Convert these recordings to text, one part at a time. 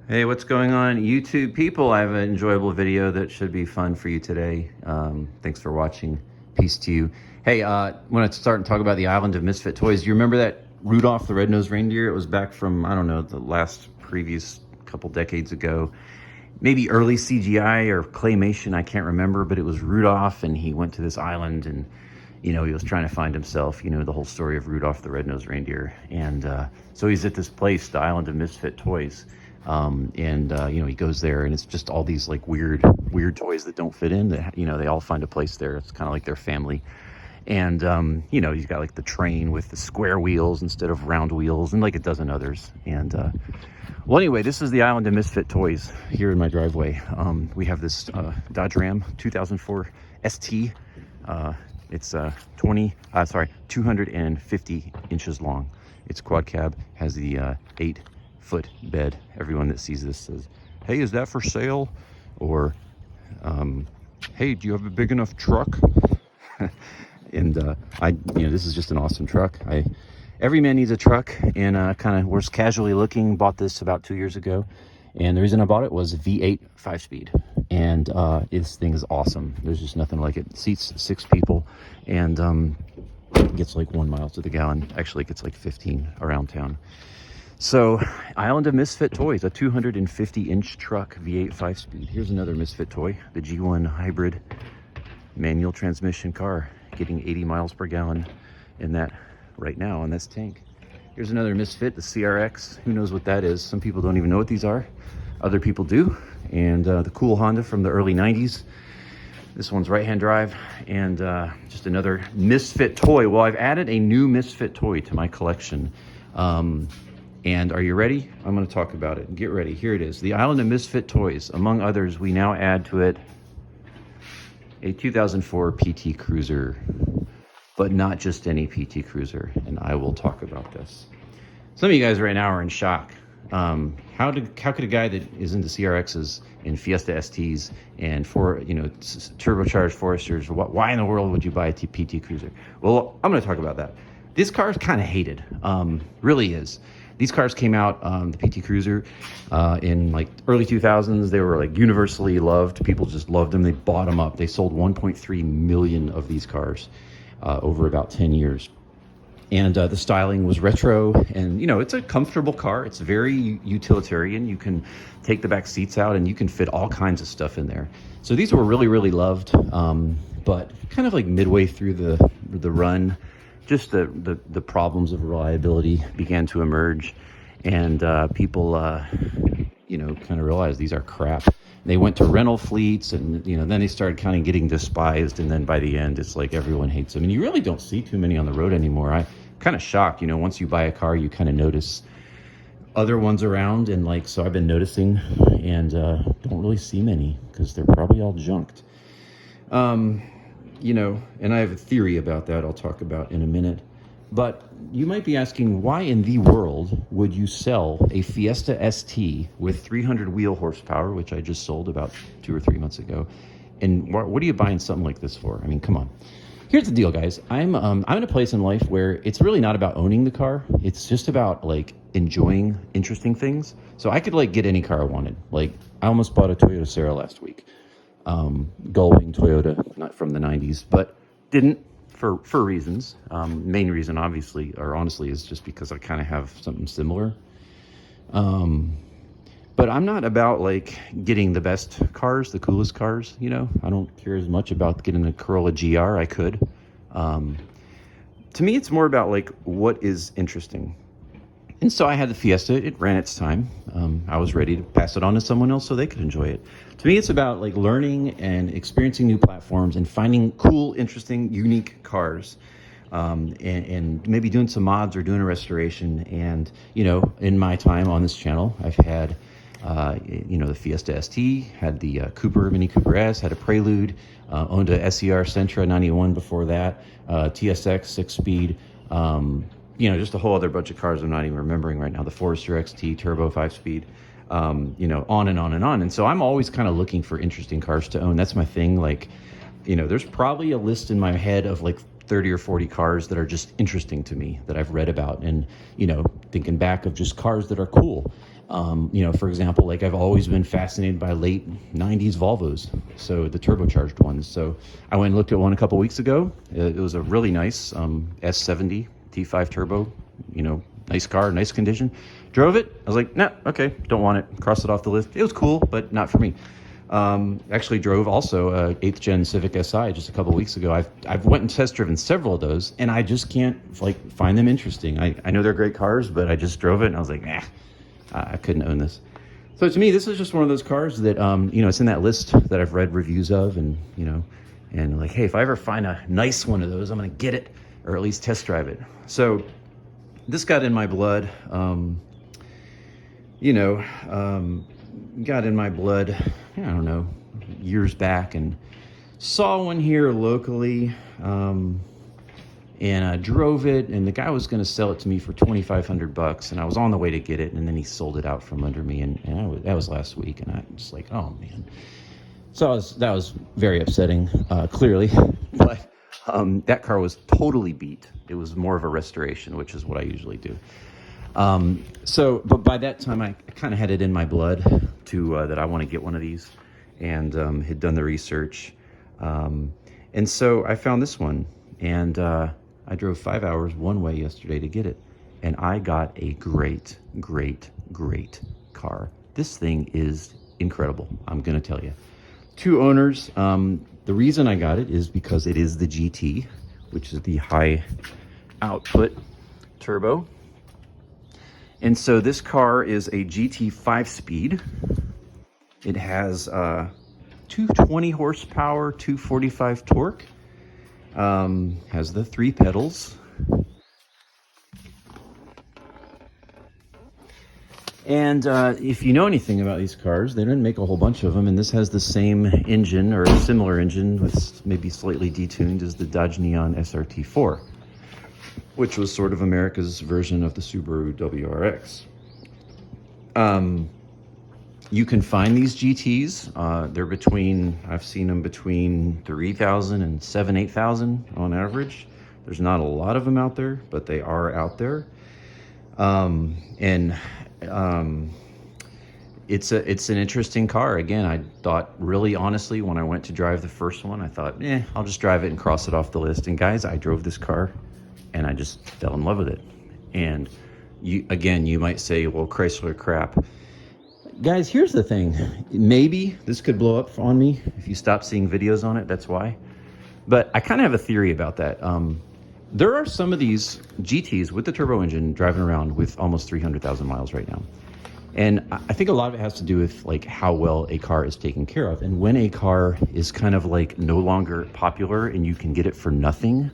Hey, what's going on, YouTube people? I have an enjoyable video that should be fun for you today. Thanks for watching. Peace to you. Hey, I want to start and talk about the Island of Misfit Toys. You remember that Rudolph the Red-Nosed Reindeer? It was back from, I don't know, the previous couple decades ago. Maybe early CGI or claymation, I can't remember, but it was Rudolph, and he went to this island, and he was trying to find himself, the whole story of Rudolph the Red-Nosed Reindeer. And so he's at this place, the Island of Misfit Toys. He goes there, and it's just all these like weird toys that don't fit in, that, they all find a place there. It's kind of like their family. And, he's got like the train with the square wheels instead of round wheels, and like a dozen others. And, well, anyway, this is the Island of Misfit Toys here in my driveway. We have this Dodge Ram 2004 ST. It's 250 inches long. It's quad cab, has the 8-foot bed. Everyone that sees this says, "Hey, is that for sale?" Or, "Hey, do you have a big enough truck?" And this is just an awesome truck. Every man needs a truck, and kind of was casually looking. Bought this about 2 years ago, and the reason I bought it was V8 5-speed, and this thing is awesome. There's just nothing like it. It seats 6 people, and gets like 1 mile to the gallon. Actually, it gets like 15 around town. So, Island of Misfit Toys, a 250-inch truck, V8 5-speed. Here's another Misfit toy, the G1 hybrid manual transmission car, getting 80 miles per gallon in that right now on this tank. Here's another Misfit, the CRX. Who knows what that is? Some people don't even know what these are. Other people do. And the cool Honda from the early 90s. This one's right-hand drive, and just another Misfit toy. Well, I've added a new Misfit toy to my collection. And are you ready? I'm going to talk about it. Get ready. Here it is. The Island of Misfit Toys. Among others, we now add to it a 2004 PT Cruiser. But not just any PT Cruiser. And I will talk about this. Some of you guys right now are in shock. How could a guy that is into CRXs and Fiesta STs and turbocharged Foresters, why in the world would you buy a PT Cruiser? Well, I'm going to talk about that. This car is kind of hated. Really is. These cars came out, the PT Cruiser, in like early 2000s. They were like universally loved. People just loved them. They bought them up. They sold 1.3 million of these cars over about 10 years. And the styling was retro, and it's a comfortable car. It's very utilitarian. You can take the back seats out, and you can fit all kinds of stuff in there. So these were really, really loved. But kind of like midway through the run, just the problems of reliability began to emerge, and people kind of realized these are crap. They went to rental fleets, and then they started kind of getting despised, and then by the end it's like everyone hates them, and you really don't see too many on the road anymore. I'm kind of shocked. Once you buy a car, you kind of notice other ones around, and so I've been noticing, and don't really see many because they're probably all junked. And I have a theory about that I'll talk about in a minute. But you might be asking, why in the world would you sell a Fiesta ST with 300 wheel horsepower, which I just sold about 2 or 3 months ago, and what are you buying something like this for? I mean, come on. Here's the deal, guys. I'm in a place in life where it's really not about owning the car. It's just about enjoying interesting things. So I could get any car I wanted. I almost bought a Toyota Serra last week. Gullwing Toyota, not from the 90s, but didn't for reasons. Main reason, obviously, or honestly, is just because I kind of have something similar. But I'm not about getting the best cars, the coolest cars. I don't care as much about getting a Corolla GR. I could. To me, it's more about what is interesting. And so I had the Fiesta. It ran its time. I was ready to pass it on to someone else so they could enjoy it. To me, it's about learning and experiencing new platforms and finding cool, interesting, unique cars, and maybe doing some mods or doing a restoration. And in my time on this channel, I've had the Fiesta ST, had the Mini Cooper S, had a Prelude, owned a SER Sentra 91 before that, TSX 6-speed. Just a whole other bunch of cars I'm not even remembering right now. The Forester XT Turbo 5-speed, on and on and on. And so I'm always kind of looking for interesting cars to own. That's my thing. There's probably a list in my head of 30 or 40 cars that are just interesting to me that I've read about, and thinking back of just cars that are cool. You know, for example, like I've always been fascinated by late 90s Volvos, so the turbocharged ones. So I went and looked at one a couple weeks ago. It was a really nice S70 T5 turbo, you know, nice car, nice condition. Drove it. I was like, nah, okay, don't want it. Cross it off the list. It was cool, but not for me. Actually drove also a 8th gen Civic Si just a couple weeks ago. I've went and test driven several of those, and I just can't like find them interesting. I know they're great cars, but I just drove it and I was like, nah, I couldn't own this. So to me, this is just one of those cars that, you know, it's in that list that I've read reviews of, and, you know, and like, hey, if I ever find a nice one of those, I'm going to get it, or at least test drive it. So this got in my blood, you know, got in my blood, I don't know, years back, and saw one here locally, and I drove it, and the guy was going to sell it to me for $2,500, and I was on the way to get it, and then he sold it out from under me, and that was last week, and I was like, oh man. So that was very upsetting, clearly, but that car was totally beat. It was more of a restoration, which is what I usually do. But by that time, I kind of had it in my blood to that I want to get one of these, and had done the research, and so I found this one, and I drove 5 hours one way yesterday to get it, and I got a great car. This thing is incredible, I'm gonna tell you. 2 owners. The reason I got it is because it is the GT, which is the high output turbo. And so this car is a GT 5-speed. It has 220 horsepower, 245 torque. Has the 3 pedals. And if you know anything about these cars, they didn't make a whole bunch of them, and this has the same engine, or a similar engine with maybe slightly detuned, as the Dodge Neon SRT4, which was sort of America's version of the Subaru WRX. You can find these GTs. They're between, I've seen them between 3,000 and 8,000 on average. There's not a lot of them out there, but they are out there. It's an interesting car. Again, I thought, really honestly, when I went to drive the first one, I thought, I'll just drive it and cross it off the list. And guys, I drove this car and I just fell in love with it. And you might say, well, Chrysler crap. Guys, here's the thing. Maybe this could blow up on me if you stop seeing videos on it. That's why. But I kind of have a theory about that. There are some of these GTs with the turbo engine driving around with almost 300,000 miles right now. And I think a lot of it has to do with like how well a car is taken care of. And when a car is kind of like no longer popular and you can get it for nothing,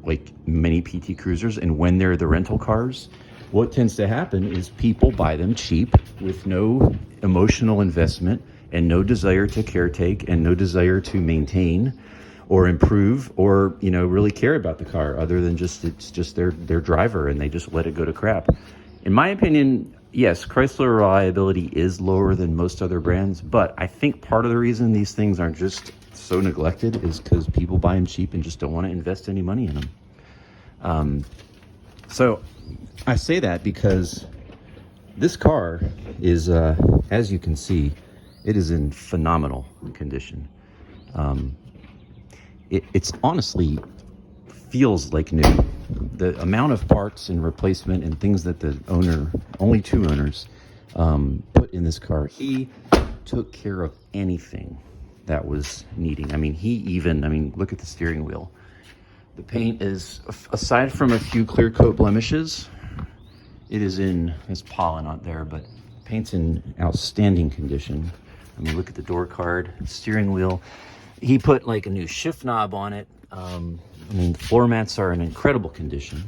like many PT Cruisers, and when they're the rental cars, what tends to happen is people buy them cheap with no emotional investment and no desire to caretake and no desire to maintain or improve or, you know, really care about the car, other than just it's just their driver, and they just let it go to crap. In my opinion, yes, Chrysler reliability is lower than most other brands, but I think part of the reason these things aren't just so neglected is because people buy them cheap and just don't want to invest any money in them. So I say that because this car is, as you can see, it is in phenomenal condition. It's honestly feels like new. The amount of parts and replacement and things that the owner, only 2 owners, put in this car, he took care of anything that was needing. I mean, look at the steering wheel. The paint is, aside from a few clear coat blemishes, there's pollen out there, but paint's in outstanding condition. I mean, look at the door card, steering wheel. He put like a new shift knob on it. The floor mats are in incredible condition.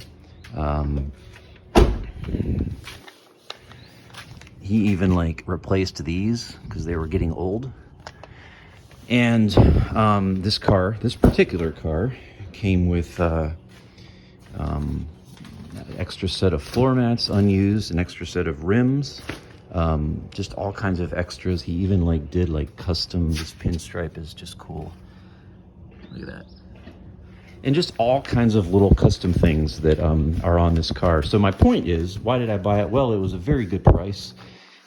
He even like replaced these because they were getting old. And this particular car came with extra set of floor mats unused, an extra set of rims, just all kinds of extras. He even like did like custom, this pinstripe is just cool. Look at that. And just all kinds of little custom things that are on this car. So my point is, why did I buy it? Well, it was a very good price.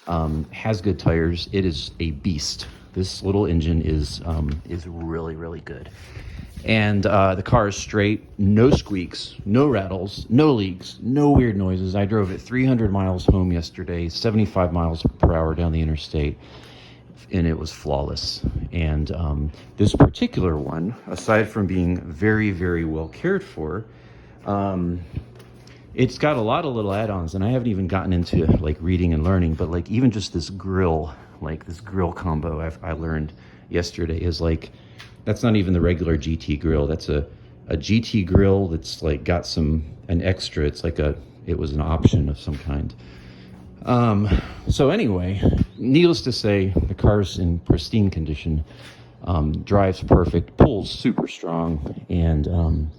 Has good tires. It is a beast. This little engine is really, really good. And the car is straight, no squeaks, no rattles, no leaks, no weird noises. I drove it 300 miles home yesterday, 75 miles per hour down the interstate, and it was flawless. And this particular one, aside from being very, very well cared for, it's got a lot of little add-ons, and I haven't even gotten into like reading and learning, but like even just this grill, like this grill combo I learned yesterday is like, that's not even the regular GT grill. That's a GT grill that's like got an extra. It's like it was an option of some kind. So anyway, needless to say, the car's in pristine condition, drives perfect, pulls super strong. And,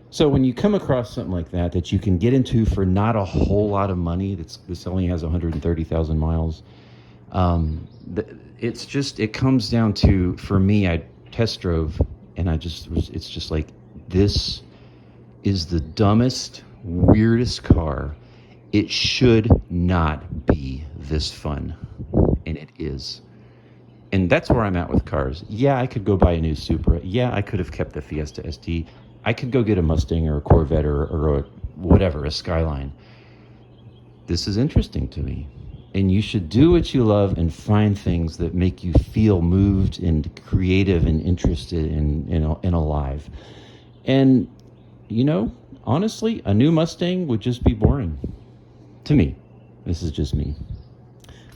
so when you come across something like that you can get into for not a whole lot of money, this only has 130,000 miles. It comes down to, for me, I test drove and it's just like, this is the dumbest, weirdest car. It should not be this fun, and it is. And that's where I'm at with cars. Yeah, I could go buy a new Supra. Yeah, I could have kept the Fiesta ST. I could go get a Mustang or a Corvette or a whatever, a Skyline. This is interesting to me. And you should do what you love and find things that make you feel moved and creative and interested and alive. And, you know, honestly, a new Mustang would just be boring. To me. This is just me.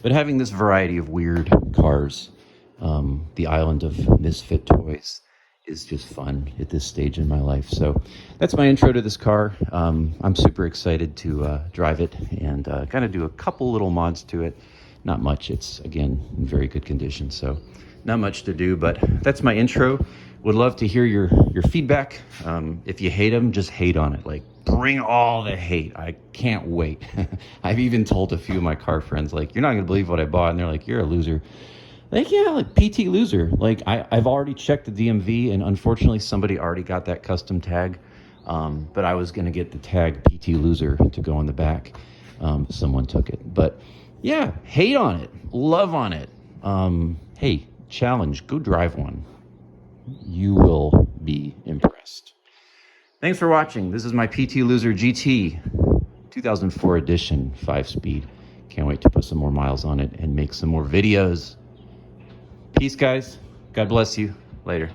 But having this variety of weird cars, the island of misfit toys, is just fun at this stage in my life. So that's my intro to this car. I'm super excited to drive it and kind of do a couple little mods to it. Not much. It's, again, in very good condition. So not much to do, but that's my intro. Would love to hear your feedback. If you hate them, just hate on it. Like, bring all the hate. I can't wait. I've even told a few of my car friends, like, you're not going to believe what I bought. And they're like, you're a loser. Like, yeah, like PT loser. Like, I've already checked the DMV, and unfortunately somebody already got that custom tag. But I was going to get the tag PT loser to go on the back. Someone took it. But yeah, hate on it. Love on it. Hey, challenge. Go drive one. You will be impressed. Thanks for watching. This is my PT Loser GT 2004 edition 5-speed. Can't wait to put some more miles on it and make some more videos. Peace, guys. God bless you. Later.